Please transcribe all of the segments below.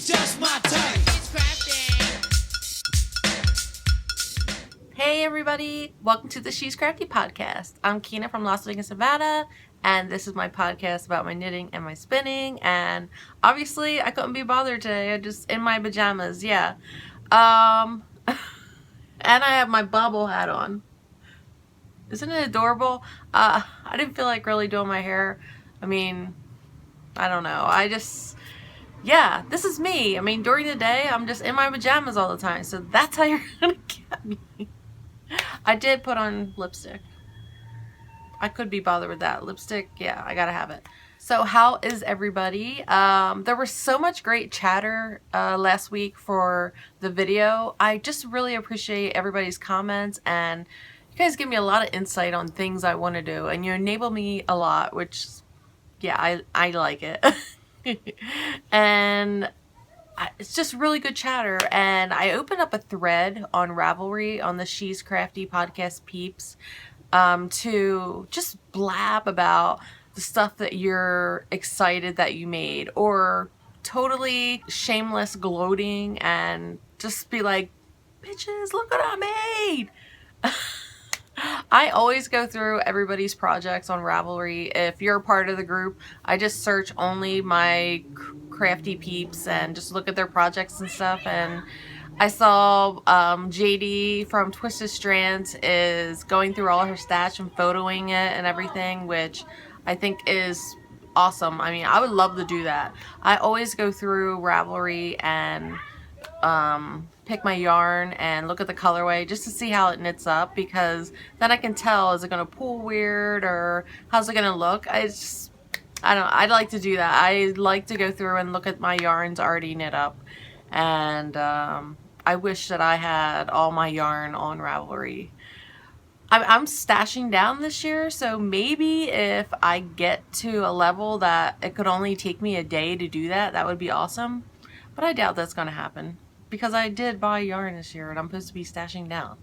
it's just my turn. Hey everybody, welcome to the She's Crafty podcast. I'm Keena from Las Vegas, Nevada, and this is my podcast about my knitting and my spinning, and obviously I couldn't be bothered today. I'm just in my pajamas, yeah. And I have my bobble hat on. Isn't it adorable? I didn't feel like really doing my hair. I mean, I don't know. Yeah, this is me. I mean, during the day, I'm just in my pajamas all the time, so that's how you're gonna get me. I did put on lipstick. I could be bothered with that. Lipstick, yeah, I gotta have it. So how is everybody? There was so much great chatter last week for the video. I just really appreciate everybody's comments, and you guys give me a lot of insight on things I want to do, and you enable me a lot, which, yeah, I like it. And it's just really good chatter, and I opened up a thread on Ravelry on the She's Crafty podcast peeps to just blab about the stuff that you're excited that you made, or totally shameless gloating and just be like, bitches, look what I made. I always go through everybody's projects on Ravelry. If you're a part of the group, I just search only my crafty peeps and just look at their projects and stuff. And I saw JD from Twisted Strands is going through all her stash and photoing it and everything, which I think is awesome. I mean, I would love to do that. I always go through Ravelry and pick my yarn and look at the colorway just to see how it knits up, because then I can tell, is it going to pull weird or how's it going to look. I don't know, I'd like to do that. I like to go through and look at my yarns already knit up, and I wish that I had all my yarn on Ravelry. I'm stashing down this year, so maybe if I get to a level that it could only take me a day to do that, that would be awesome. But I doubt that's going to happen, because I did buy yarn this year and I'm supposed to be stashing down.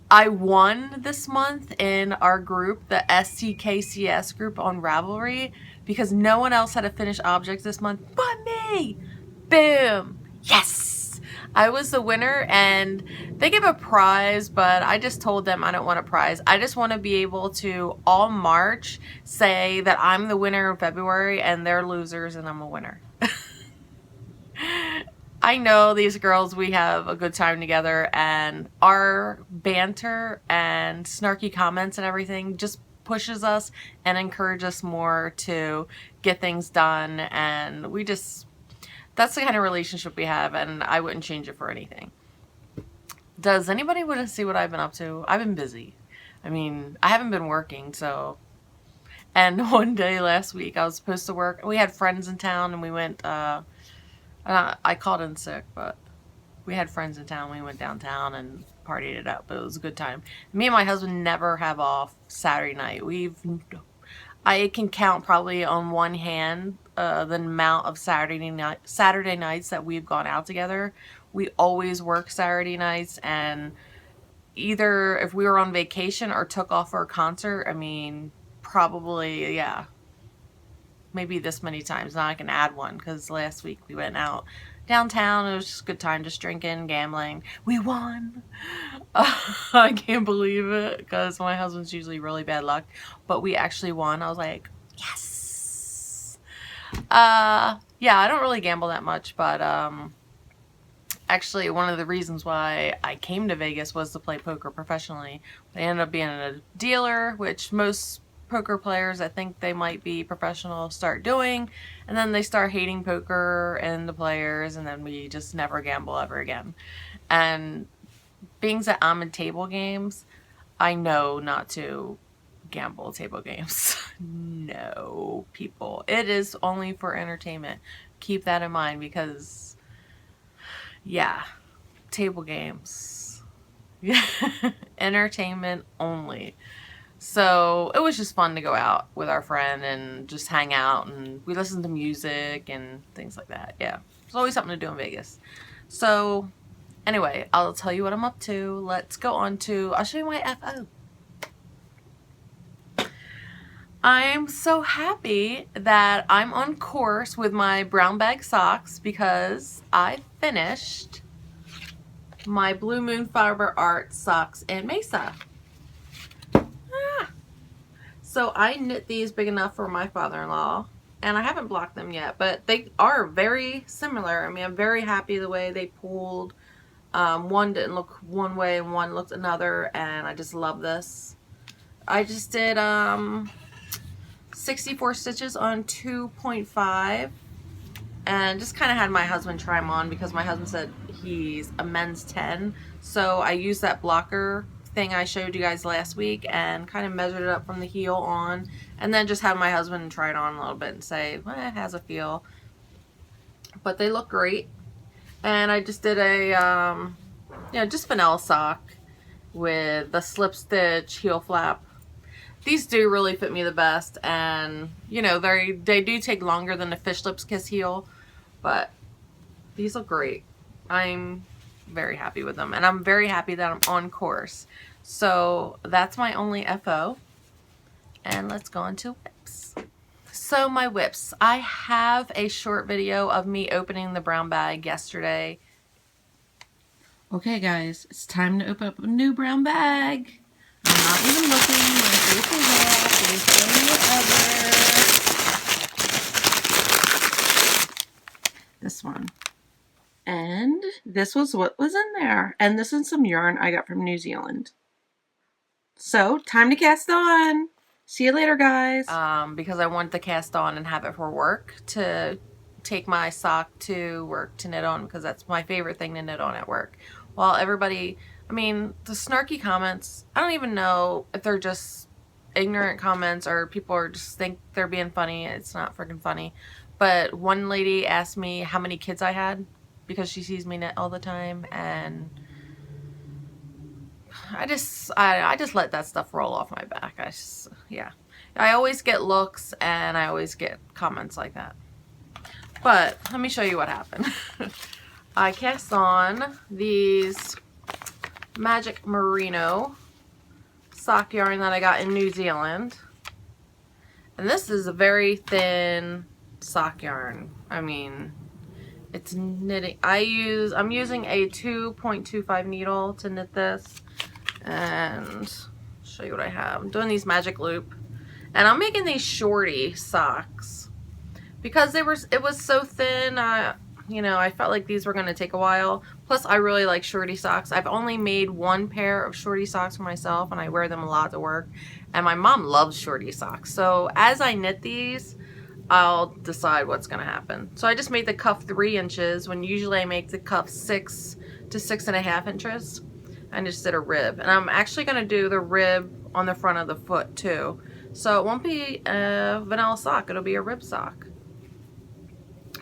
I won this month in our group, the STKCS group on Ravelry, because no one else had a finished object this month but me. Boom. Yes. I was the winner, and they give a prize, but I just told them I don't want a prize. I just want to be able to all March say that I'm the winner in February and they're losers and I'm a winner. I know these girls, we have a good time together, and our banter and snarky comments and everything just pushes us and encourages us more to get things done, and that's the kind of relationship we have, and I wouldn't change it for anything. Does anybody want to see what I've been up to? I've been busy. I mean, I haven't been working, so... And one day last week, I was supposed to work. We had friends in town, and we went... I called in sick, but we had friends in town. We went downtown and partied it up. It was a good time. Me and my husband never have off Saturday night. I can count probably on one hand the amount of Saturday nights that we've gone out together. We always work Saturday nights, and either if we were on vacation or took off for a concert, I mean, probably, yeah. Maybe this many times. Now I can add one, because last week we went out downtown. It was just a good time, just drinking, gambling. We won. I can't believe it, because my husband's usually really bad luck, but we actually won. I was like, yes. Yeah, I don't really gamble that much, but actually one of the reasons why I came to Vegas was to play poker professionally. I ended up being a dealer, which most poker players that think they might be professional start doing, and then they start hating poker and the players, and then we just never gamble ever again. And being that I'm in table games, I know not to gamble table games. No, people, it is only for entertainment. Keep that in mind, because yeah, table games, entertainment only. So it was just fun to go out with our friend and just hang out, and we listened to music and things like that. Yeah, there's always something to do in Vegas. So anyway, I'll tell you what I'm up to. Let's go on to, I'll show you my FO. I'm so happy that I'm on course with my brown bag socks because I finished my Blue Moon Fiber Art socks in Mesa. So I knit these big enough for my father-in-law, and I haven't blocked them yet, but they are very similar. I mean, I'm very happy the way they pulled. One didn't look one way and one looked another, and I just love this. I just did 64 stitches on 2.5 and just kind of had my husband try them on because my husband said he's a men's 10. So I used that blocker thing I showed you guys last week and kind of measured it up from the heel on, and then just had my husband try it on a little bit and say, well, it has a feel. But they look great. And I just did a, just vanilla sock with the slip stitch heel flap. These do really fit me the best, and you know, they do take longer than the Fish Lips Kiss heel, but these look great. I'm very happy with them, and I'm very happy that I'm on course. So that's my only FO, and let's go into whips. So my whips, I have a short video of me opening the brown bag yesterday. Okay guys, it's time to open up a new brown bag. I'm not even looking. My face is off. It is whatever. This one. And this was what was in there. And this is some yarn I got from New Zealand. So, time to cast on. See you later, guys. Because I wanted to cast on and have it for work, to take my sock to work to knit on, because that's my favorite thing to knit on at work. While everybody... I mean, the snarky comments, I don't even know if they're just ignorant comments or people are just think they're being funny. It's not freaking funny. But one lady asked me how many kids I had because she sees me knit all the time, and I just let that stuff roll off my back. I always get looks and I always get comments like that. But let me show you what happened. I cast on these Magic Merino sock yarn that I got in New Zealand, and this is a very thin sock yarn. I mean, it's knitting. I'm using a 2.25 needle to knit this, and I'll show you what I have. I'm doing these magic loop, and I'm making these shorty socks because it was so thin. You know, I felt like these were going to take a while. Plus, I really like shorty socks. I've only made one pair of shorty socks for myself, and I wear them a lot to work. And my mom loves shorty socks. So as I knit these, I'll decide what's going to happen. So I just made the cuff 3 inches, when usually I make the cuff 6 to 6.5 inches. I just did a rib. And I'm actually going to do the rib on the front of the foot too. So it won't be a vanilla sock. It'll be a rib sock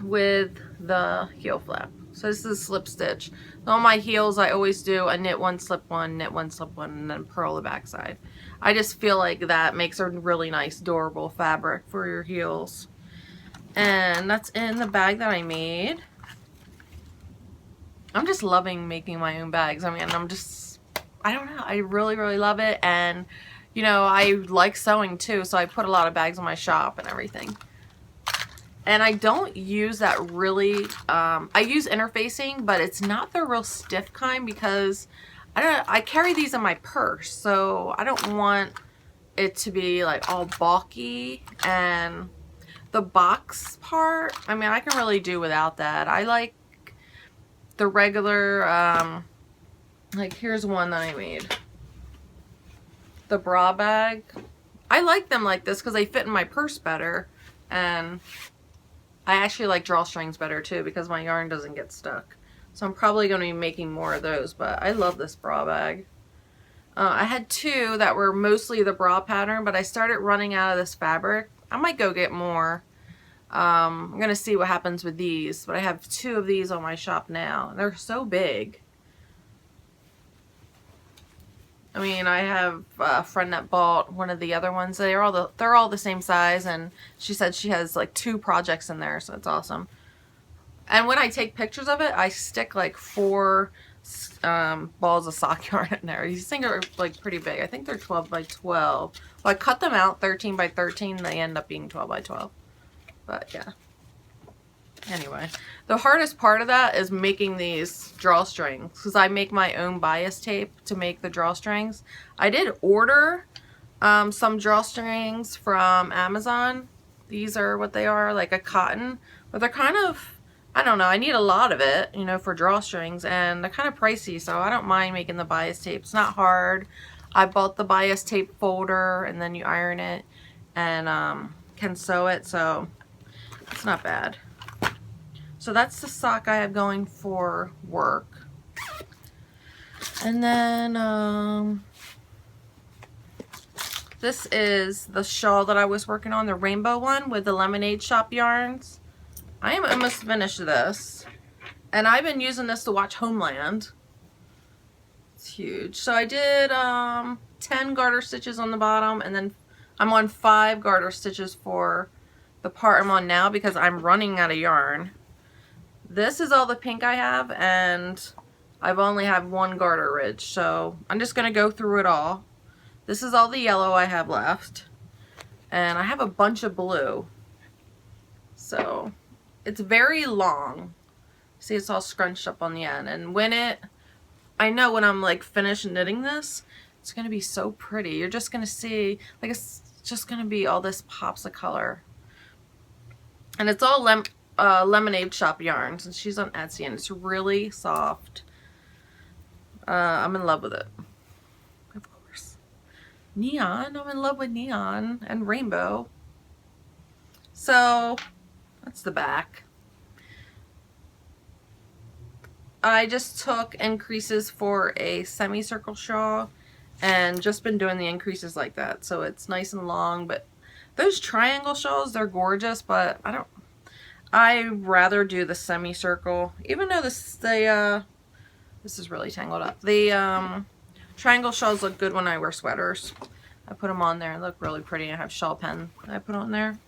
with the heel flap. So this is slip stitch. On my heels, I always do a knit one, slip one, knit one, slip one, and then purl the backside. I just feel like that makes a really nice, durable fabric for your heels. And that's in the bag that I made. I'm just loving making my own bags. I mean, I don't know. I really, really love it. And, you know, I like sewing too, so I put a lot of bags in my shop and everything. And I don't use that really, I use interfacing, but it's not the real stiff kind because I carry these in my purse, so I don't want it to be like all bulky. And the box part, I mean, I can really do without that. I like the regular, like here's one that I made. The bra bag. I like them like this because they fit in my purse better, and I actually like drawstrings better too because my yarn doesn't get stuck. So I'm probably going to be making more of those, but I love this bra bag. I had 2 that were mostly the bra pattern, but I started running out of this fabric. I might go get more. I'm going to see what happens with these, but I have 2 of these on my shop now. They're so big. I mean, I have a friend that bought one of the other ones. They're all the same size, and she said she has like 2 projects in there, so it's awesome. And when I take pictures of it, I stick like 4 balls of sock yarn in there. These things are like pretty big. I think they're 12 by 12. Well, I cut them out 13 by 13. They end up being 12 by 12. But yeah. Anyway, the hardest part of that is making these drawstrings, because I make my own bias tape to make the drawstrings. I did order some drawstrings from Amazon. These are what they are, like a cotton, but they're kind of, I don't know, I need a lot of it, you know, for drawstrings, and they're kind of pricey, so I don't mind making the bias tape. It's not hard. I bought the bias tape folder, and then you iron it and can sew it, so it's not bad. So that's the sock I have going for work. And then this is the shawl that I was working on, the rainbow one with the lemonade shop yarns. I am almost finished this. And I've been using this to watch Homeland. It's huge. So I did 10 garter stitches on the bottom, and then I'm on 5 garter stitches for the part I'm on now because I'm running out of yarn. This is all the pink I have, and I've only have 1 garter ridge, so I'm just going to go through it all. This is all the yellow I have left, and I have a bunch of blue. So it's very long. See, it's all scrunched up on the end, and I know when I'm like finished knitting this, it's going to be so pretty. You're just going to see, like, it's just going to be all this pops of color. And it's all lemonade shop yarns, and she's on Etsy, and it's really soft. I'm in love with it, of course. Neon, I'm in love with neon and rainbow. So that's the back. I just took increases for a semicircle shawl and just been doing the increases like that, so it's nice and long. But those triangle shawls, they're gorgeous, but I rather do the semicircle, even though this is really tangled up. The triangle shawls look good when I wear sweaters. I put them on there and look really pretty. I have shawl pen that I put on there.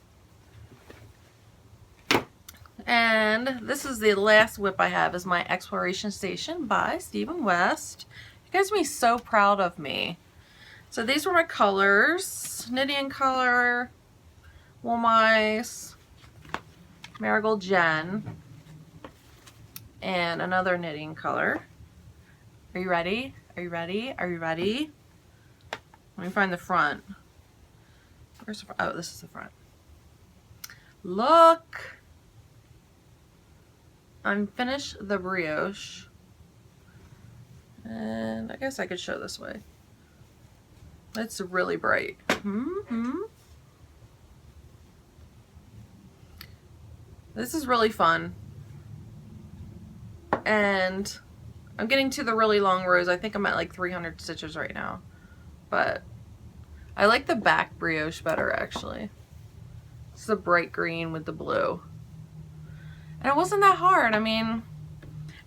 And this is the last whip I have, is my Exploration Station by Stephen West. You guys will be so proud of me. So these were my colors: Knitting color, Wool Mice, Marigold Jen, and another knitting color. Are you ready? Are you ready? Are you ready? Let me find the front. Where's the front? Oh, this is the front. Look! I'm finished the brioche. And I guess I could show this way. It's really bright. This is really fun. And I'm getting to the really long rows. I think I'm at like 300 stitches right now. But I like the back brioche better, actually. It's the bright green with the blue. And it wasn't that hard. I mean,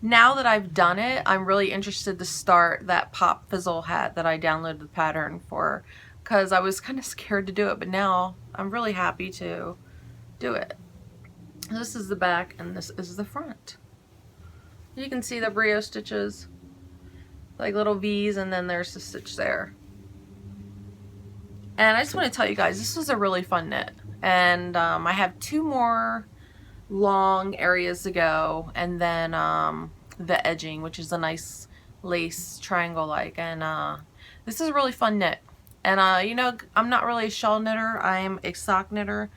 now that I've done it, I'm really interested to start that Pop Fizzle hat that I downloaded the pattern for, because I was kind of scared to do it, but now I'm really happy to do it. This is the back and this is the front. You can see the brioche stitches, like little V's, and then there's the stitch there. And I just want to tell you guys, this was a really fun knit. And I have 2 more long areas to go, and then the edging, which is a nice lace triangle like. And this is a really fun knit. And you know, I'm not really a shawl knitter, I'm a sock knitter.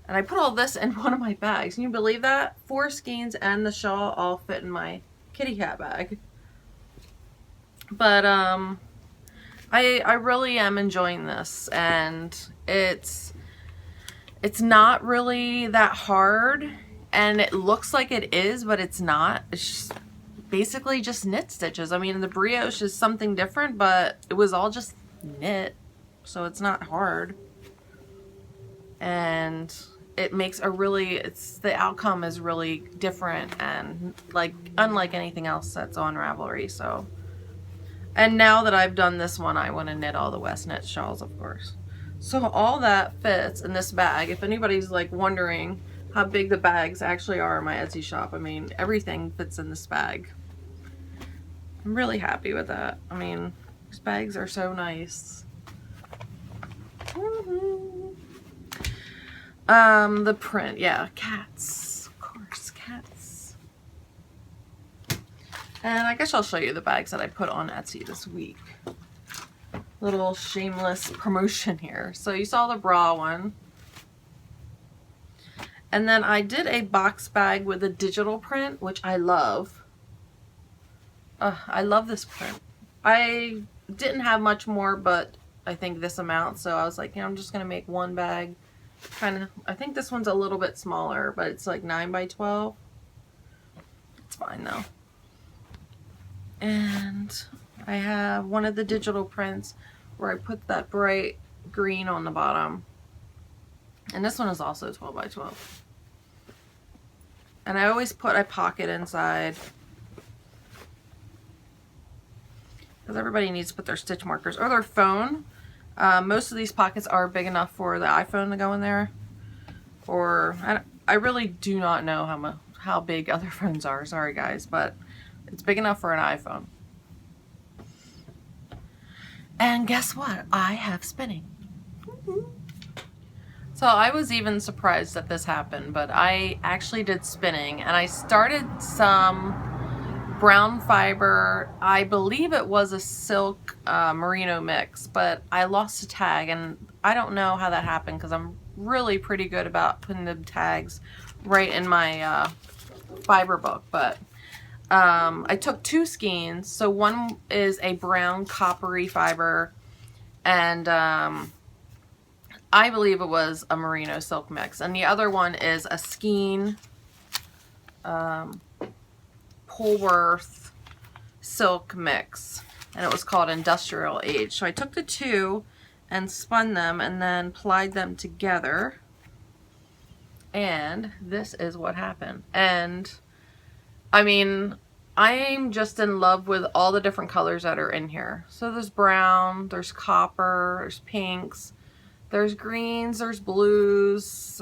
And I put all this in one of my bags. Can you believe that? 4 skeins and the shawl all fit in my kitty cat bag. But I really am enjoying this, and it's not really that hard, and it looks like it is, but it's not. It's just basically just knit stitches. I mean, the brioche is something different, but it was all just knit, so it's not hard. And it makes a really, the outcome is really different and like unlike anything else that's on Ravelry. So, and now that I've done this one, I want to knit all the West Knit shawls, of course. So all that fits in this bag. If anybody's like wondering how big the bags actually are in my Etsy shop, I mean, everything fits in this bag. I'm really happy with that. I mean, these bags are so nice. The print, yeah, cats, of course, cats. And I guess I'll show you the bags that I put on Etsy this week. Little shameless promotion here. So you saw the bra one. And then I did a box bag with a digital print, which I love. I love this print. I didn't have much more, but I think this amount. So I was like, I'm just going to make one bag. Kind of, I think this one's a little bit smaller, but it's like 9 by 12. It's fine though. And I have one of the digital prints where I put that bright green on the bottom. And this one is also 12 by 12. And I always put a pocket inside, because everybody needs to put their stitch markers or their phone. Most of these pockets are big enough for the iPhone to go in there. Or, I really do not know how big other phones are. Sorry guys, but it's big enough for an iPhone. And guess what? I have spinning. So I was even surprised that this happened, but I actually did spinning, and I started some brown fiber. I believe it was a silk merino mix, but I lost a tag, and I don't know how that happened because I'm really pretty good about putting the tags right in my fiber book. But I took 2 skeins. So one is a brown coppery fiber, and I believe it was a merino silk mix, and the other one is a skein Polworth silk mix, and it was called Industrial Age. So I took the 2 and spun them and then plied them together, and this is what happened. And I mean, I'm just in love with all the different colors that are in here. So there's brown, there's copper, there's pinks, there's greens, there's blues,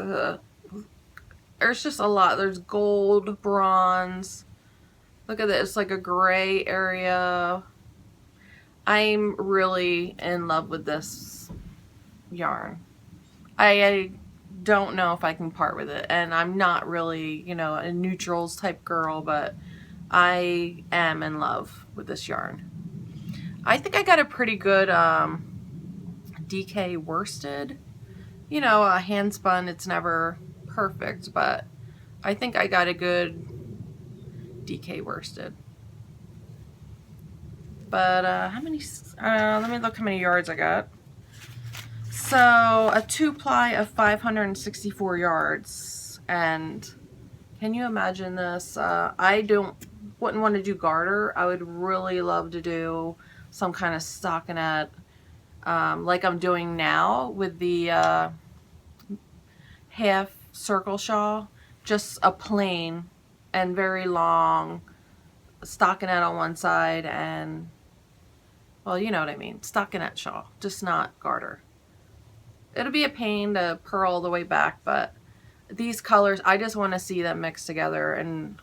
there's just a lot. There's gold, bronze. Look at this, like a gray area. I'm really in love with this yarn. I don't know if I can part with it, and I'm not really, you know, a neutrals type girl, but I am in love with this yarn. I think I got a pretty good DK worsted. You know, a hand spun, it's never perfect, but I think I got a good DK worsted. But how many, let me look how many yards I got. So a 2-ply of 564 yards, and can you imagine this? I wouldn't want to do garter. I would really love to do some kind of stockinette, like I'm doing now with the half circle shawl, just a plain and very long stockinette on one side, and, well, you know what I mean, stockinette shawl, just not garter. It'll be a pain to purl all the way back, but these colors, I just want to see them mixed together, and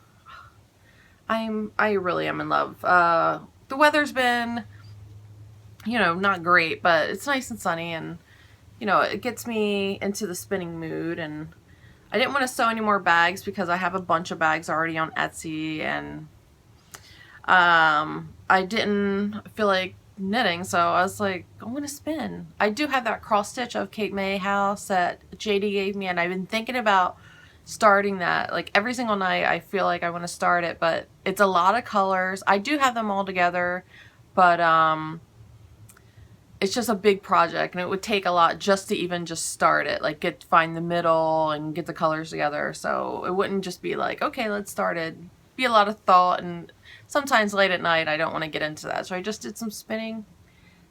I really am in love. The weather's been, you know, not great, but it's nice and sunny, and, you know, it gets me into the spinning mood. And I didn't want to sew any more bags because I have a bunch of bags already on Etsy, and I didn't feel like knitting, so I was like, I'm gonna spin. I do have that cross stitch of Cape May House that JD gave me, and I've been thinking about starting that. Like every single night I feel like I want to start it, but it's a lot of colors. I do have them all together, but it's just a big project, and it would take a lot just to even just start it, like find the middle and get the colors together. So it wouldn't just be like, okay, let's start it. Be a lot of thought, and sometimes late at night I don't want to get into that. So I just did some spinning,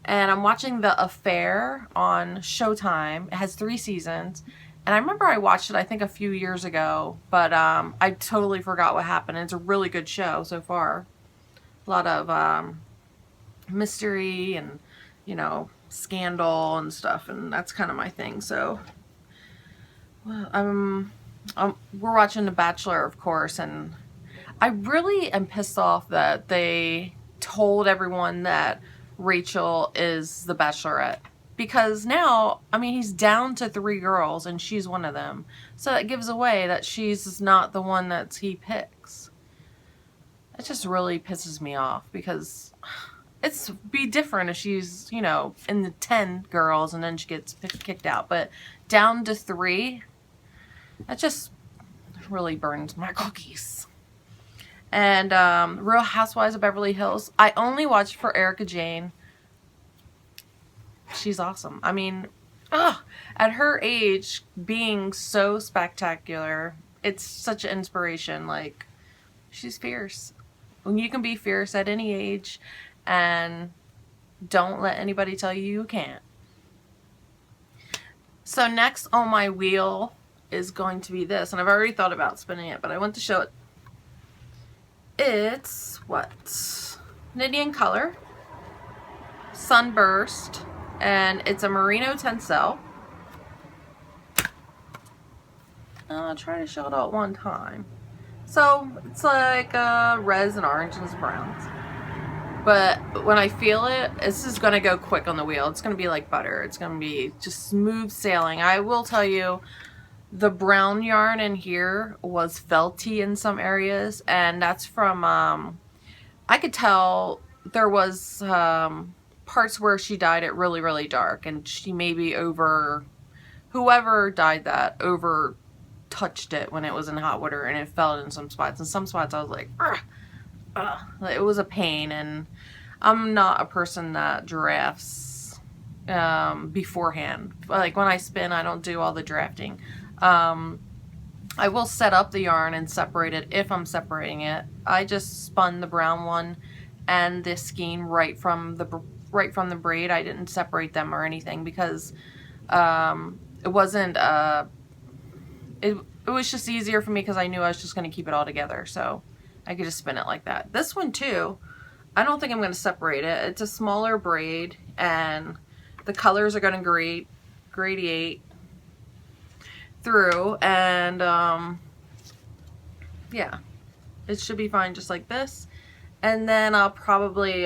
and I'm watching The Affair on Showtime. It has 3 seasons, and I remember I watched it I think a few years ago, but I totally forgot what happened. It's a really good show so far. A lot of mystery and, you know, scandal and stuff, and that's kind of my thing. So we're watching The Bachelor, of course, and I really am pissed off that they told everyone that Rachel is the Bachelorette. Because now, I mean, he's down to 3 girls and she's one of them. So that gives away that she's not the one that he picks. It just really pisses me off because it's be different if she's, you know, in the 10 girls and then she gets kicked out. But down to 3, that just really burns my cookies. And Real Housewives of Beverly Hills, I only watched for Erica Jane. She's awesome. I mean, at her age, being so spectacular, it's such an inspiration. Like, she's fierce. When you can be fierce at any age, and don't let anybody tell you can't. So next on my wheel is going to be this, and I've already thought about spinning it, but I want to show it. It's what? Nidian Color, Sunburst, and it's a Merino Tencel. I'll try to show it all at one time. So it's like reds and oranges and browns. But when I feel it, this is going to go quick on the wheel. It's going to be like butter. It's going to be just smooth sailing. I will tell you, the brown yarn in here was felty in some areas. And that's from, I could tell there was parts where she dyed it really, really dark. And she maybe whoever dyed that, touched it when it was in hot water. And it fell in some spots. In some spots I was like, ugh. It was a pain, and I'm not a person that drafts beforehand. Like when I spin, I don't do all the drafting. I will set up the yarn and separate it if I'm separating it. I just spun the brown one and the skein right from the braid. I didn't separate them or anything because it wasn't. It was just easier for me because I knew I was just going to keep it all together. So I could just spin it like that. This one too, I don't think I'm going to separate it. It's a smaller braid and the colors are going to gradiate through, and yeah, it should be fine just like this. And then I'll probably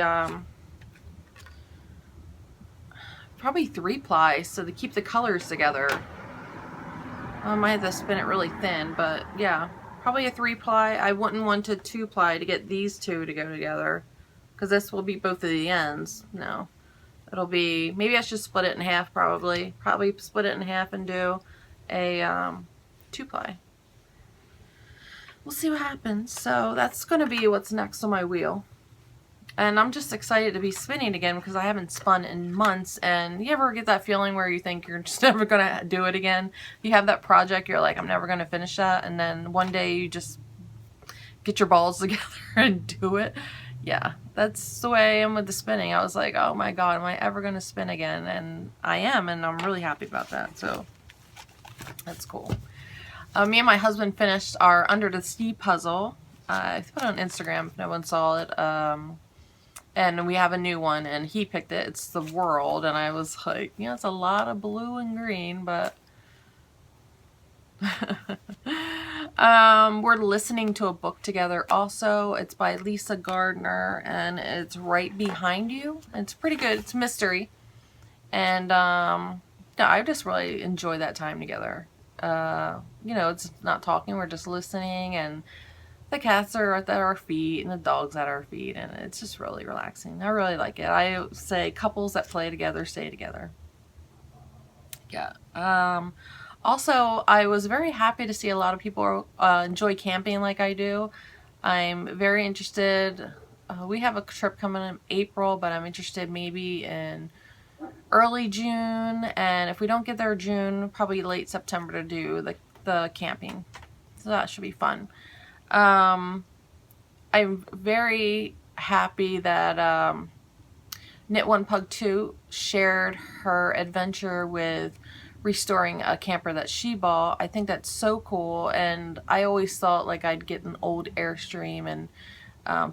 3-ply so to keep the colors together. I might have to spin it really thin, but yeah. Probably a 3-ply. I wouldn't want to 2-ply to get these two to go together, because this will be both of the ends. No, it'll be, maybe I should split it in half. Probably split it in half and do a 2-ply. We'll see what happens. So that's going to be what's next on my wheel. And I'm just excited to be spinning again because I haven't spun in months. And you ever get that feeling where you think you're just never going to do it again? You have that project, you're like, I'm never going to finish that. And then one day you just get your balls together and do it. Yeah, that's the way I am with the spinning. I was like, oh my God, am I ever going to spin again? And I am, and I'm really happy about that. So that's cool. Me and my husband finished our Under the Sea puzzle. I put it on Instagram if no one saw it. And we have a new one, and he picked it. It's the World, and I was like, yeah, it's a lot of blue and green, but we're listening to a book together also. It's by Lisa Gardner, and it's Right Behind You. It's pretty good. It's mystery, and yeah, I just really enjoy that time together. You know, it's not talking, we're just listening, and the cats are at our feet and the dog's at our feet, and it's just really relaxing. I really like it. I say couples that play together stay together. Yeah. Also, I was very happy to see a lot of people enjoy camping like I do. I'm very interested. We have a trip coming in April, but I'm interested maybe in early June, and if we don't get there June, probably late September to do the camping. So that should be fun. I'm very happy that Knit One Pug 2 shared her adventure with restoring a camper that she bought. I think that's so cool, and I always thought like I'd get an old Airstream and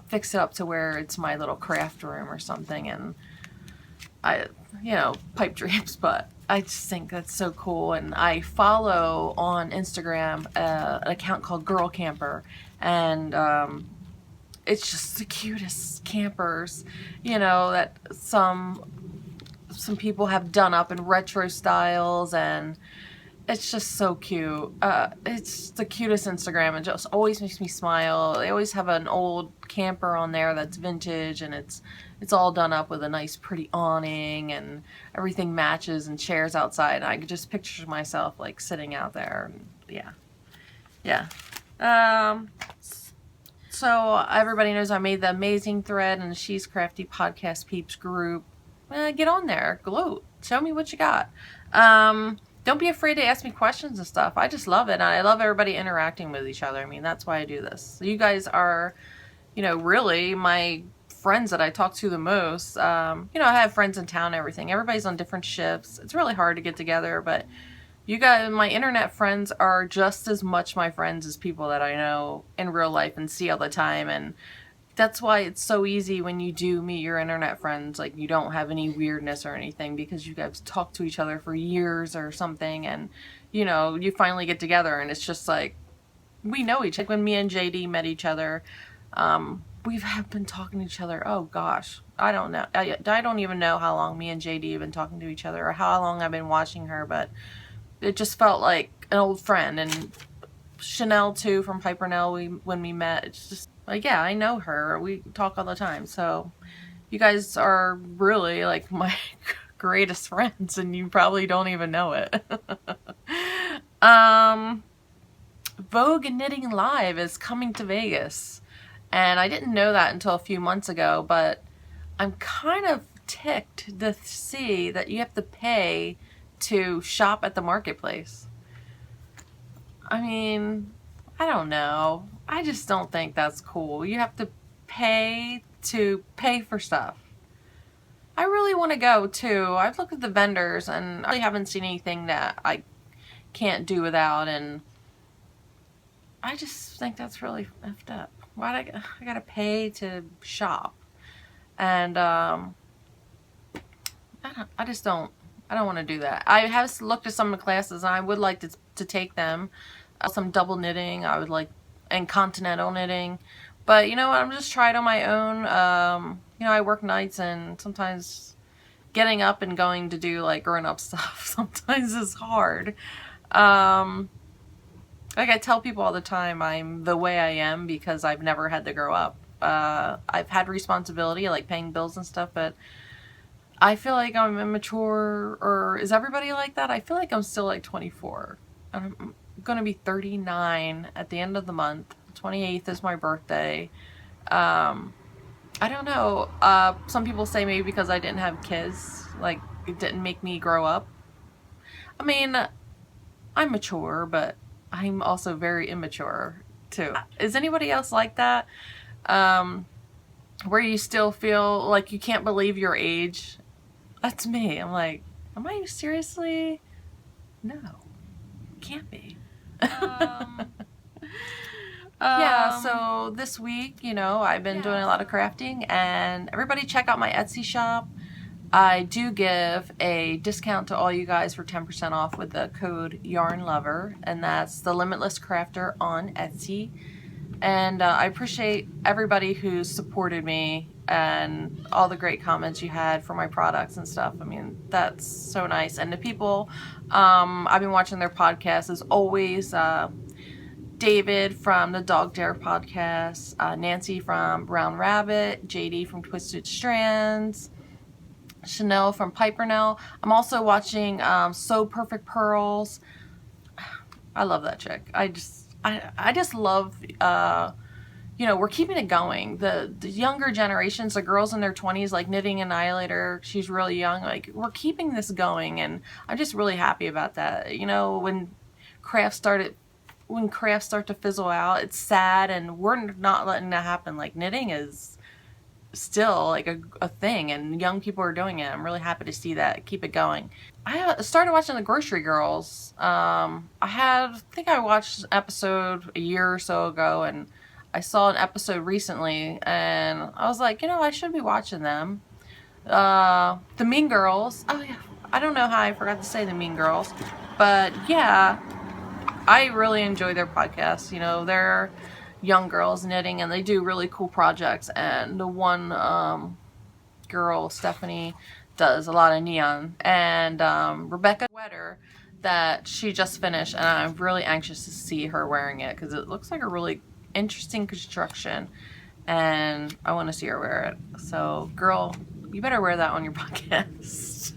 fix it up to where it's my little craft room or something, and you know, pipe dreams, but I just think that's so cool. And I follow on Instagram an account called Girl Camper, and it's just the cutest campers, you know, that some people have done up in retro styles, and it's just so cute. It's the cutest Instagram, and just always makes me smile. They always have an old camper on there that's vintage, and it's all done up with a nice pretty awning, and everything matches, and chairs outside. And I could just picture myself like sitting out there. And yeah. So everybody knows I made the amazing thread in the She's Crafty Podcast Peeps group. Get on there, gloat, show me what you got. Don't be afraid to ask me questions and stuff. I just love it, and I love everybody interacting with each other. I mean, that's why I do this. You guys are, you know, really my friends that I talk to the most. You know, I have friends in town and everything. Everybody's on different shifts. It's really hard to get together, but you guys, my internet friends, are just as much my friends as people that I know in real life and see all the time. And that's why it's so easy when you do meet your internet friends. Like, you don't have any weirdness or anything, because you guys talk to each other for years or something, and you know, you finally get together and it's just like, we know each other. Like when me and JD met each other, we've been talking to each other, oh gosh, I don't know, I don't even know how long me and JD have been talking to each other, or how long I've been watching her, but it just felt like an old friend. And Chanel too, from Hypernell, when we met, it's just like, yeah, I know her. We talk all the time. So you guys are really like my greatest friends, and you probably don't even know it. Vogue Knitting Live is coming to Vegas, and I didn't know that until a few months ago, but I'm kind of ticked to see that you have to pay to shop at the marketplace. I mean, I don't know. I just don't think that's cool. You have to pay for stuff. I really want to go too. I've looked at the vendors and I haven't seen anything that I can't do without, and I just think that's really effed up. Why I gotta pay to shop? And I don't want to do that. I have looked at some of the classes, and I would like to take them. Some double knitting, I would like, and continental knitting. But you know what, I'm just trying it on my own. You know, I work nights, and sometimes getting up and going to do like grown-up stuff sometimes is hard. Like I tell people all the time, I'm the way I am because I've never had to grow up. I've had responsibility, like paying bills and stuff, but I feel like I'm immature. Or is everybody like that? I feel like I'm still like 24. I'm gonna be 39 at the end of the month. 28th is my birthday. I don't know. Some people say maybe because I didn't have kids, like it didn't make me grow up. I mean, I'm mature, but I'm also very immature too. Is anybody else like that? Where you still feel like you can't believe your age? That's me. I'm like, am I seriously? No, can't be. Yeah, so this week, you know, I've been doing a lot of crafting, and everybody check out my Etsy shop. I do give a discount to all you guys for 10% off with the code YARNLOVER, and that's the Limitless Crafter on Etsy. And I appreciate everybody who supported me and all the great comments you had for my products and stuff. I mean, that's so nice. And the people, I've been watching their podcasts as always. David from the DogDare podcast, Nancy from RoundRabbit, JD from Twisted Strands, Chanel from Hypernell. I'm also watching Perfect Purls. I love that chick. I just love, you know, we're keeping it going. The younger generations, the girls in their 20s, like knitting Annihilator, she's really young. Like, we're keeping this going, and I'm just really happy about that. You know, when crafts start to fizzle out, it's sad, and we're not letting that happen. Like, knitting is still like a thing, and young people are doing it. I'm really happy to see that. Keep it going. I started watching the Grocery Girls. I think I watched an episode a year or so ago, and I saw an episode recently, and I was like, you know, I should be watching them. The Mean Girls. Oh yeah, I don't know how I forgot to say the Mean Girls, but yeah, I really enjoy their podcast. You know, they're young girls knitting, and they do really cool projects. And the one girl, Stephanie, does a lot of neon, and Rebecca sweater that she just finished, and I'm really anxious to see her wearing it because it looks like a really interesting construction, and I want to see her wear it. So girl, you better wear that on your podcast.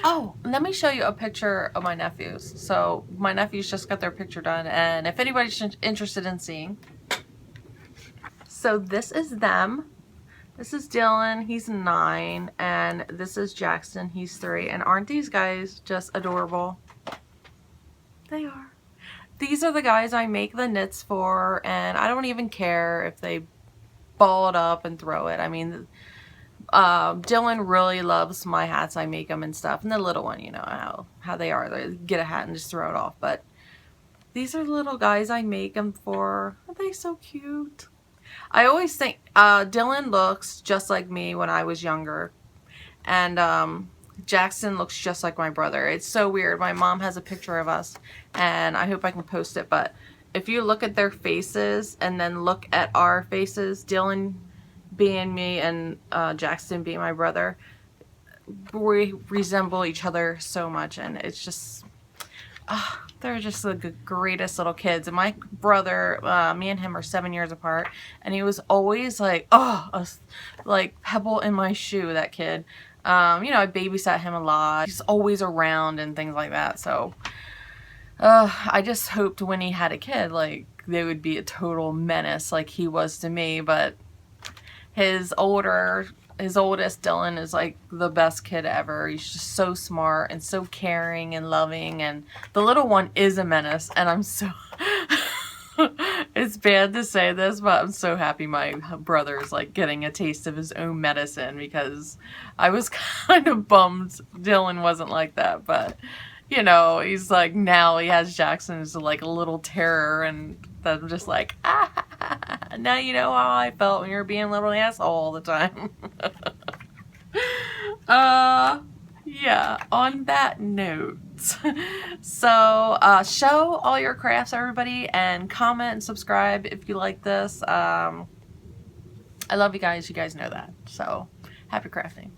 Oh, let me show you a picture of my nephews. So my nephews just got their picture done, and if anybody's interested in seeing, so this is them. This is Dylan, he's 9, and this is Jackson, he's 3. And aren't these guys just adorable? They are. These are the guys I make the knits for, and I don't even care if they ball it up and throw it. I mean, Dylan really loves my hats. I make them and stuff. And the little one, you know how they are. They get a hat and just throw it off. But these are little guys I make them for. Are they so cute? I always think Dylan looks just like me when I was younger, and Jackson looks just like my brother. It's so weird. My mom has a picture of us, and I hope I can post it, but if you look at their faces and then look at our faces, Dylan being me and Jackson being my brother, we resemble each other so much, and it's just they're just the greatest little kids. And my brother, me and him are 7 years apart, and he was always like, like pebble in my shoe, that kid. You know, I babysat him a lot. He's always around and things like that. So I just hoped when he had a kid, like, they would be a total menace like he was to me. But his oldest, Dylan, is like the best kid ever. He's just so smart and so caring and loving, and the little one is a menace, and I'm so it's bad to say this, but I'm so happy my brother is like getting a taste of his own medicine, because I was kind of bummed Dylan wasn't like that. But you know, he's like, now he has Jackson as like a little terror, and I'm just like, now you know how I felt when you were being a little asshole all the time. Yeah, on that note, so show all your crafts, everybody, and comment and subscribe if you like this. I love you guys know that. So happy crafting.